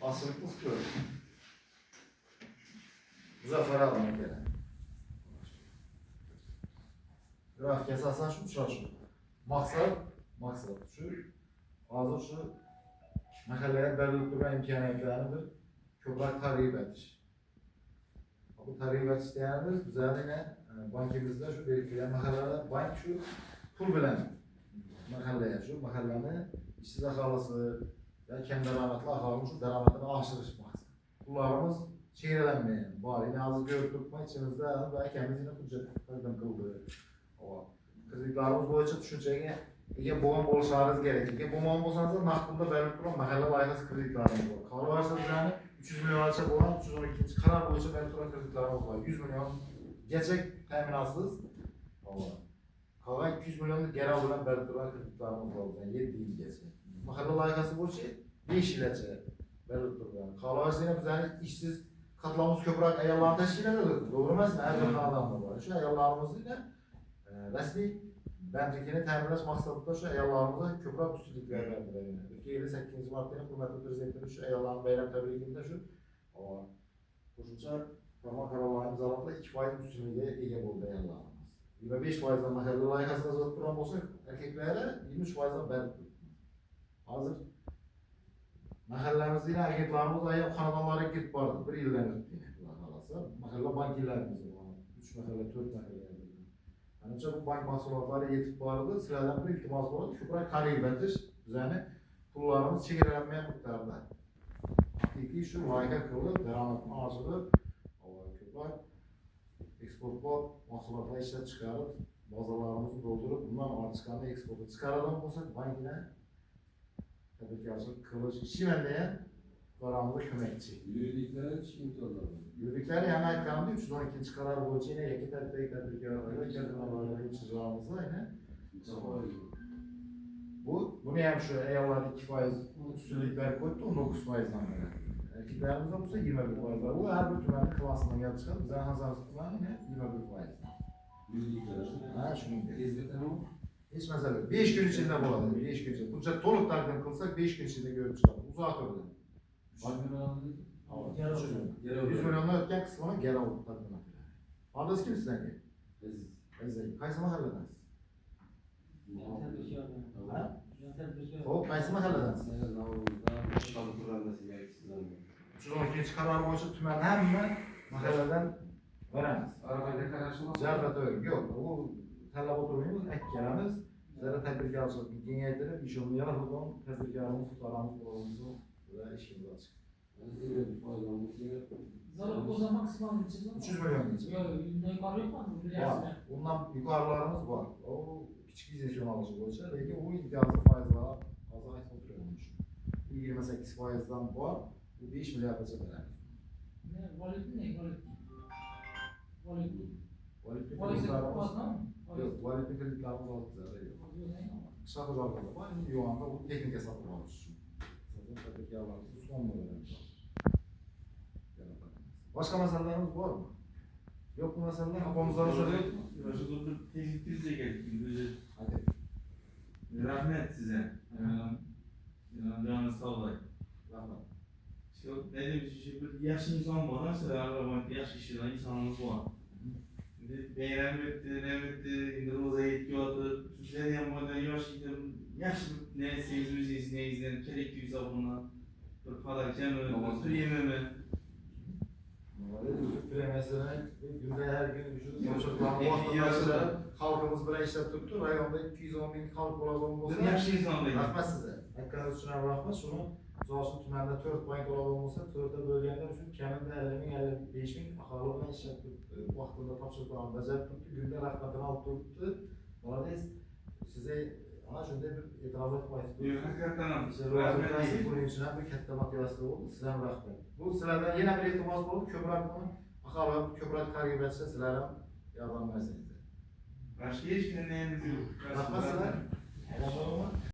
asılıklı sıkıyor. Muzaffer almak gerek. Grafik esasen şu. Maksat şu. Hazır şu mahalleye verilip duran imkaniyetlerini bir köprek tarif etiş. Bu tarif etiş diyenimiz üzerine bankimizde şu belirtilen mahallede bank şu pul bilen mahalleye şu mahallenin işsiz ahalası ve kendi derametli ahalının şu derametini aşırış maksat. Pullarımız çeyrelenmeyen, bari ne azı görüp tutma içimizde ve kendimiz yine hüccet takdim kıldı. Kızlıklarımız boyunca düşünceye ege boğan oluşarız gerek. Ege boğan olsanız da nakbında belirli duran mahalle layıkası kızlıklarımız var. Kalı varsa yani 300 milyon alçak olan 312. karar boyunca belirli duran kızlıklarımız var. 100 milyon gerçek teminatsız. Kalan 200 milyonluk geri alınan belirli duran kızlıklarımız var. Yani 7 yıl gerçek. Mahalle layıkası boyunca 5 yıl geçer. Belirli duran. Kalı varsa yine biz yani işsiz katlamız köprek ayarlarını teşkil edilir. Doğru mu? Her bir adamda var. Şu ayarlarımızı yine resmi bendikini təminləş maqsadında şu ayarlarımıza köprek üstünlükler verdiler. Ülke 8. Mart'ta hükümetli prezidentinin şu ayarların bayram təbrikində şu koşulca formal kararlar imzaladılar 2% üstünlüğe ege oldu ayarlarımız. 25%'dan mahalle layıkasına zıt duran olsa erkeklere 23%'dan beri hazır mahallemizde yine erkeklerimiz ayıp kanadanlara gidip vardı. Bir yıldan gitti. Mahalle bankillerimiz var. 3 mahalle, 4 mahalle. Yani bu bank mahsulotları yetip vardı. Sıradan bir iltimas vardı. Köprek tarih betiş üzerine pullarımız çekilenmeye miktarda. Hakiki şu layıka kılı, derametini açılır. Köprek eksportla mahsulotları işler çıkarıp bazalarımızı doldurup bundan artışkanı eksportu çıkaralım olsak bank yine tabii ki açık kılıç işi vermeye paramıza kömekçi. Yürüdükleri için imkanlar. Yürüdükleri yani ayıklandı 312. karar boyunca yine yakıt tedbirki arabayla kendine böyle uçacağımızda yine bunu hem şu eyvallah 2% üstünlükler koydu 19%'dan beri. Erkeklerimizde olsa 21% var. Bu her bir tümenin klasından geldi çıkar. Bize hazır tutulan yine 21%. Yürüdükleri. Ha şunun gibi. Hizmetten o. Hiç mesele yok. 5 gün içinde buladı. 5 gün içinde. Bunca toluk takdim kılsak 5 gün içinde görüp çıkalım. Uzak öyle. 100 milyonlar ötken kısmına geri alıp takdim edilir. Adres kimsin ki? Aziz. Kaysı mahalleden? O kaysı mahalleden? 312. karar boyunca tümen hemen mahalleden veremez. Arabayla karşılamaz. Zerre öyle. Yok. O talep oturmayımız ek gelemiz. Zerre tedbirkarçılık geneldirip iş onu yaratılan tedbirkarımız, tutarımız, programımızı ve işimizi açık. Zaten o zaman maksimum için 300 milyon geçecek. Yok, yukarı yok mu? Var. Bundan yukarılarımız var. O küçük vizyon alıcı olacak. Belki o imtiyazlı faizler az ayet oturuyormuş. 28%'dan var. Bu 5 milyar yapacak herhalde. Ne? Valet ne? Valet. Validli Valet kreditlerimiz mı? yok. Validli kreditlerimiz aldık zaten yok. Kısa kızarlarda var. Şu anda bu teknik hesaplamamız için. Zaten tedbirkarlarımızın son bölümümüz. Başka meselelerimiz var mı? Yok mu meseleler? Kafamızdan soruyor. Başımızda teklifimizle geldik. Hadi. Rahmet size. Canınız sağ olayım. Rahmet. İşte ne demiş, bir yaşlı insan var, mesela arabanın yaşlı kişiler, insanımız var. Şimdi beğenen bitti, ne bitti, İngilizce yetki vardı. Türkler yanmadan yaşlı ne seyizimiz ne izleyen, gerekli hesabına. Bir kadar cemil, bir yememe. Mesela günde her gün çocuklarımız vatandaşları halkımız böyle işler tuttu. Rayonda 210 bin halk olalım olsa. Bir yaşlı insan değil. Rahmet size. Hakkınızı düşünen rahmet. Şunu Zoğaçın tümende 4 bank olalım olsa 4'e bölgenler üçün kəmində 50 bin axarlığına iş yaptı. Vaxtında tapşırıqlarını becərib tuttu. Günde rahmetini alıp tuttu. Dolayısıyla size ana şunda bir etiraz etmək istiyorum. Hakikaten Bunun için bir kətdə motivasiya oldu. Sizden rahmet. Bu sıradan yine bir iltimas oldu. Köprek bunu axarlıq köprek tarif etse sizlere yardım versiniz. başka hiçbir neyimiz yok. Rahmet sizler.